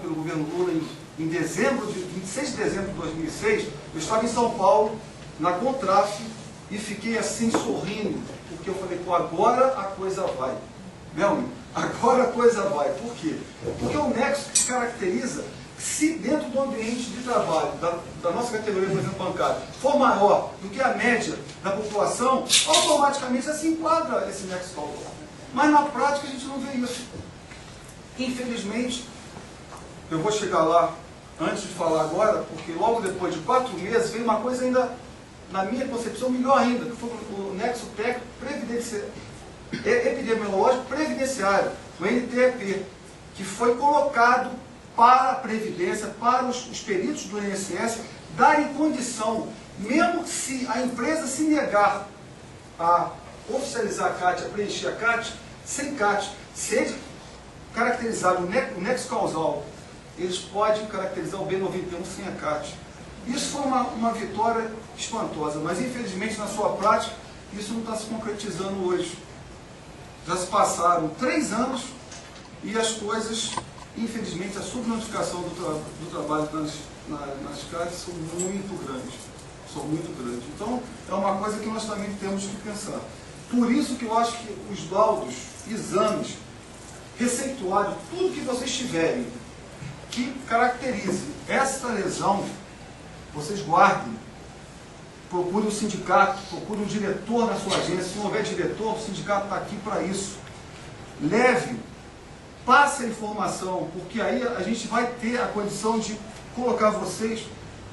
pelo governo Lula em 26 de dezembro de 2006, eu estava em São Paulo, na Contraf, e fiquei assim sorrindo, porque eu falei, pô, agora a coisa vai. Meu, agora a coisa vai. Por quê? Porque o Nexo se caracteriza, se dentro do ambiente de trabalho da nossa categoria, por exemplo, bancária, for maior do que a média da população, automaticamente já se enquadra esse Nexo causal. Mas na prática a gente não vê isso. Infelizmente, eu vou chegar lá antes de falar agora, porque logo depois de 4 meses veio uma coisa ainda, na minha concepção, melhor ainda, que foi o Nexo Técnico Epidemiológico Previdenciário, o NTEP, que foi colocado para a Previdência, para os peritos do INSS, darem condição, mesmo se a empresa se negar a oficializar a CAT, a preencher a CAT, sem CAT, se ele caracterizar o nexo causal, eles podem caracterizar o B91 sem a CAT. Isso foi uma vitória espantosa, mas infelizmente na sua prática isso não está se concretizando hoje. Já se passaram 3 anos e as coisas, infelizmente, a subnotificação do trabalho nas CATs são muito grandes. Então, é uma coisa que nós também temos que pensar. Por isso que eu acho que os laudos, exames, receituário, tudo que vocês tiverem que caracterize essa lesão, vocês guardem. Procure o sindicato, procure o diretor na sua agência. Se não houver diretor, o sindicato está aqui para isso. Leve, passe a informação, porque aí a gente vai ter a condição de colocar vocês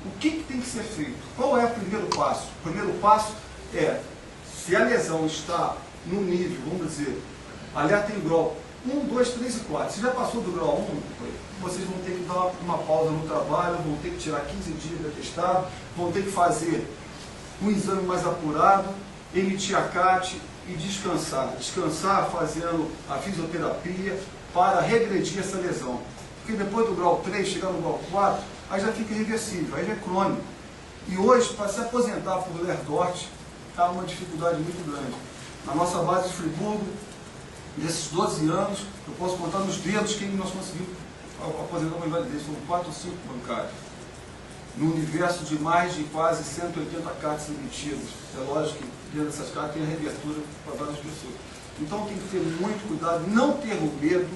o que tem que ser feito. Qual é o primeiro passo? O primeiro passo é, se a lesão está no nível, vamos dizer, alerta em grau 1, 2, 3 e 4. Se já passou do grau 1, vocês vão ter que dar uma pausa no trabalho, vão ter que tirar 15 dias de atestado, vão ter que fazer um exame mais apurado, emitir a CAT e descansar. Descansar fazendo a fisioterapia para regredir essa lesão. Porque depois do grau 3, chegar no grau 4, aí já fica irreversível, aí já é crônico. E hoje, para se aposentar por Lerdort, está uma dificuldade muito grande. Na nossa base de Friburgo, nesses 12 anos, eu posso contar nos dedos quem nós conseguimos aposentar uma invalidez. Foram 4 ou 5 bancários. No universo de mais de quase 180 cartas emitidas. É lógico que dentro dessas cartas tem a reabertura para várias pessoas. Então tem que ter muito cuidado, não ter o medo,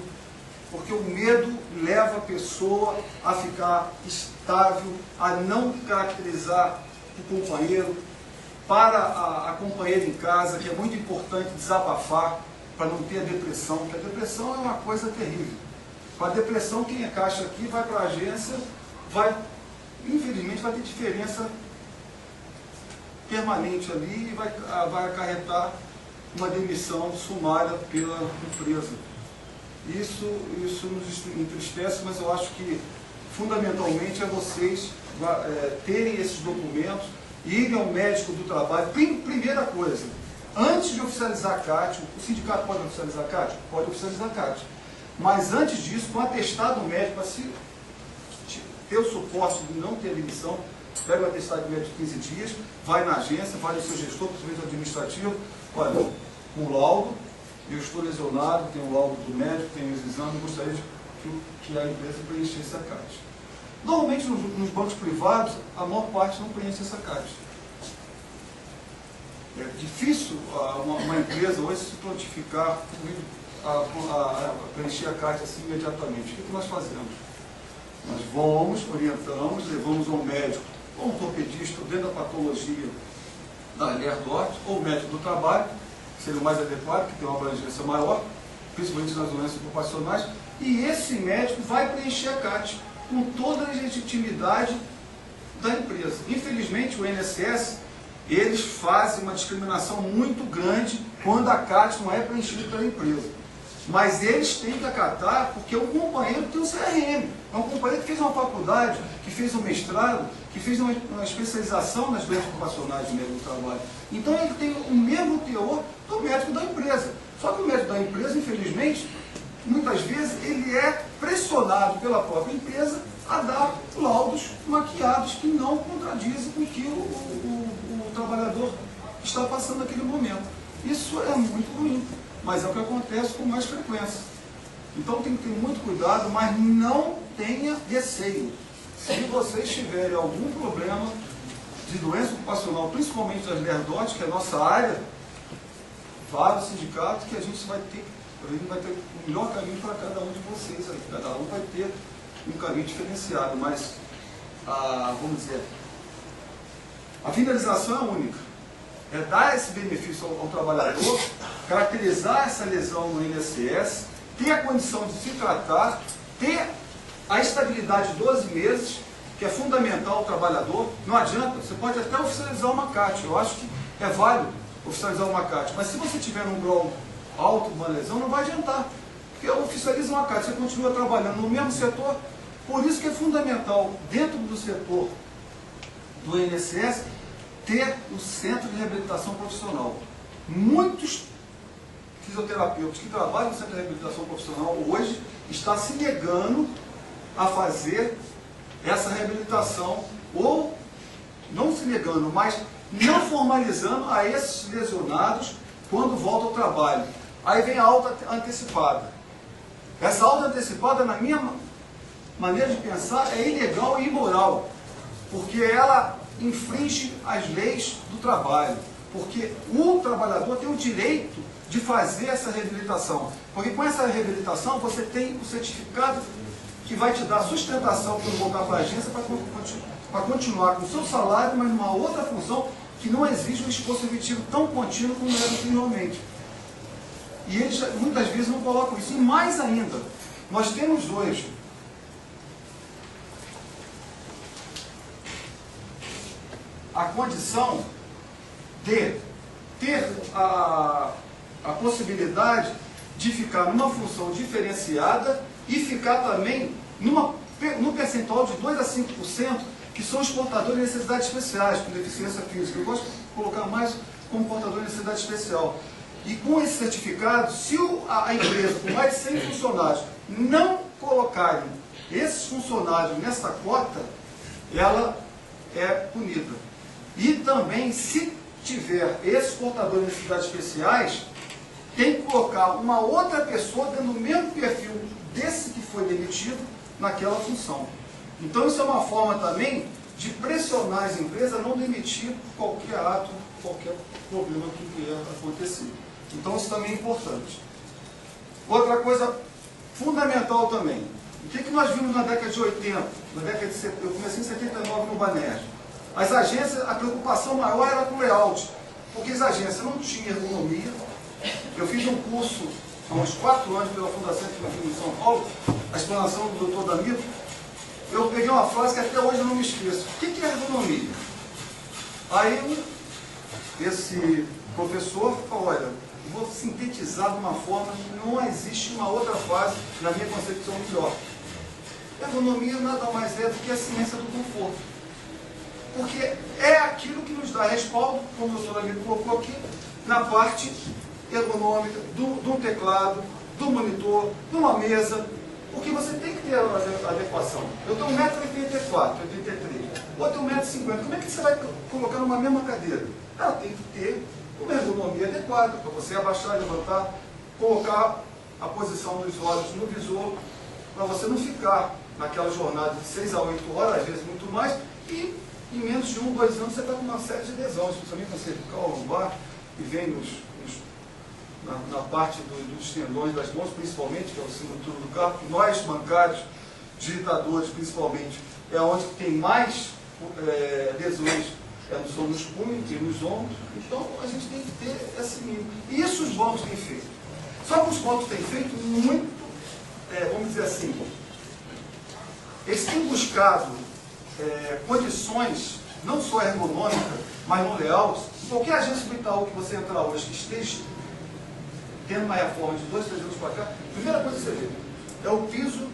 porque o medo leva a pessoa a ficar estável, a não caracterizar o companheiro, para a companheira em casa, que é muito importante desabafar, para não ter a depressão, porque a depressão é uma coisa terrível. Com a depressão, quem é caixa aqui vai para a agência, infelizmente vai ter diferença permanente ali e vai acarretar uma demissão sumária pela empresa. Isso nos entristece, mas eu acho que fundamentalmente é vocês terem esses documentos, irem ao médico do trabalho. Primeira coisa, antes de oficializar a CAT, o sindicato pode oficializar a CAT? Pode oficializar a CAT. Mas antes disso, com atestado médico, para se ter o suporte de não ter demissão, pega o atestado médico de 15 dias, vai na agência, vai no seu gestor, principalmente administrativo, olha, um laudo, eu estou lesionado, tem o laudo do médico, tem os exames, gostaria que a empresa preenchesse a CAT. Normalmente nos bancos privados, a maior parte não preenche essa CAT. É difícil uma empresa hoje se prontificar a preencher a CAT assim imediatamente. O que nós fazemos? Nós vamos, orientamos, levamos ao médico, ou um ortopedista, dentro da patologia da Lerdort, ou o médico do trabalho, que seria o mais adequado, que tem uma abrangência maior, principalmente nas doenças ocupacionais, e esse médico vai preencher a CAT com toda a legitimidade da empresa. Infelizmente, o INSS, eles fazem uma discriminação muito grande quando a CAT não é preenchida pela empresa. Mas eles têm que acatar, porque o companheiro tem um CRM. É um companheiro que fez uma faculdade, que fez um mestrado, que fez uma especialização nas doenças ocupacionais do médico do trabalho. Então ele tem o mesmo teor do médico da empresa. Só que o médico da empresa, infelizmente, muitas vezes ele é pressionado pela própria empresa a dar laudos maquiados que não contradizem com o que o trabalhador está passando naquele momento. Isso é muito ruim, mas é o que acontece com mais frequência. Então tem que ter muito cuidado, mas não tenha receio. Se vocês tiverem algum problema de doença ocupacional, principalmente das LERDOT, que é a nossa área, vá ao sindicato que a gente vai ter o melhor caminho para cada um de vocês aí. Cada um vai ter um caminho diferenciado, mas, vamos dizer, a finalização é única. É dar esse benefício ao trabalhador, caracterizar essa lesão no INSS, ter a condição de se tratar, ter a estabilidade de 12 meses, que é fundamental ao trabalhador. Não adianta, você pode até oficializar uma CAT, eu acho que é válido oficializar uma CAT, mas se você tiver um grau alto, uma lesão, não vai adiantar, porque oficializa uma CAT, você continua trabalhando no mesmo setor. Por isso que é fundamental, dentro do setor do INSS, ter o Centro de Reabilitação Profissional. Muitos fisioterapeutas que trabalham no Centro de Reabilitação Profissional hoje estão se negando a fazer essa reabilitação, ou não se negando, mas não formalizando a esses lesionados quando voltam ao trabalho. Aí vem a alta antecipada. Essa alta antecipada, na minha maneira de pensar, é ilegal e imoral, porque ela infringe as leis do trabalho, porque o trabalhador tem o direito de fazer essa reabilitação, porque com essa reabilitação você tem o certificado que vai te dar sustentação para voltar para a agência para continuar com o seu salário, mas numa outra função que não exige um esforço efetivo tão contínuo como era anteriormente. E eles muitas vezes não colocam isso. E mais ainda, nós temos hoje a condição de ter a possibilidade de ficar numa função diferenciada e ficar também num percentual de 2 a 5%, que são os portadores de necessidades especiais, com deficiência física. Eu gosto de colocar mais como portador de necessidade especial. E com esse certificado, se a empresa com mais de 100 funcionários não colocarem esses funcionários nessa cota, ela é punida. E também, se tiver esses portadores de necessidades especiais, tem que colocar uma outra pessoa dando o mesmo perfil desse que foi demitido naquela função. Então isso é uma forma também de pressionar as empresas a não demitir qualquer ato, qualquer problema que vier a acontecer. Então isso também é importante. Outra coisa fundamental também, o que nós vimos na década de 80, na década de 70, eu comecei em 79 no Banerj. As agências, a preocupação maior era com o layout, porque as agências não tinham ergonomia. Eu fiz um curso há uns 4 anos pela Fundação de São Paulo, a explanação do Dr. Danilo. Eu peguei uma frase que até hoje eu não me esqueço. O que é ergonomia? Aí esse professor falou, olha, vou sintetizar de uma forma que não existe uma outra frase na minha concepção melhor. Ergonomia nada mais é do que a ciência do conforto. Porque é aquilo que nos dá respaldo, como o doutor Danilo colocou aqui, na parte ergonômica, do teclado, do monitor, de uma mesa, porque você tem que ter a adequação. Eu tenho 1,84m, 83m, outro 1,50m, como é que você vai colocar numa mesma cadeira? Ela tem que ter uma ergonomia adequada, para você abaixar, levantar, colocar a posição dos olhos no visor, para você não ficar naquela jornada de 6 a 8 horas, às vezes muito mais, e em menos de 1, 2 anos você está com uma série de lesões, principalmente na cervical, lombar, e vem na parte dos tendões das mãos, principalmente, que é o símbolo do carpo. Nós, bancários, digitadores, principalmente, é onde tem mais lesões, são nos punhos e nos ombros. Então, a gente tem que ter esse mínimo. E isso os bancos têm feito. Só que os bancos têm feito muito, vamos dizer assim, eles têm buscado condições, não só ergonômicas, mas no layout. Qualquer agência do Itaú que você entrar hoje, que esteja tendo uma reforma de 2, 3 anos para cá, a primeira coisa que você vê é o piso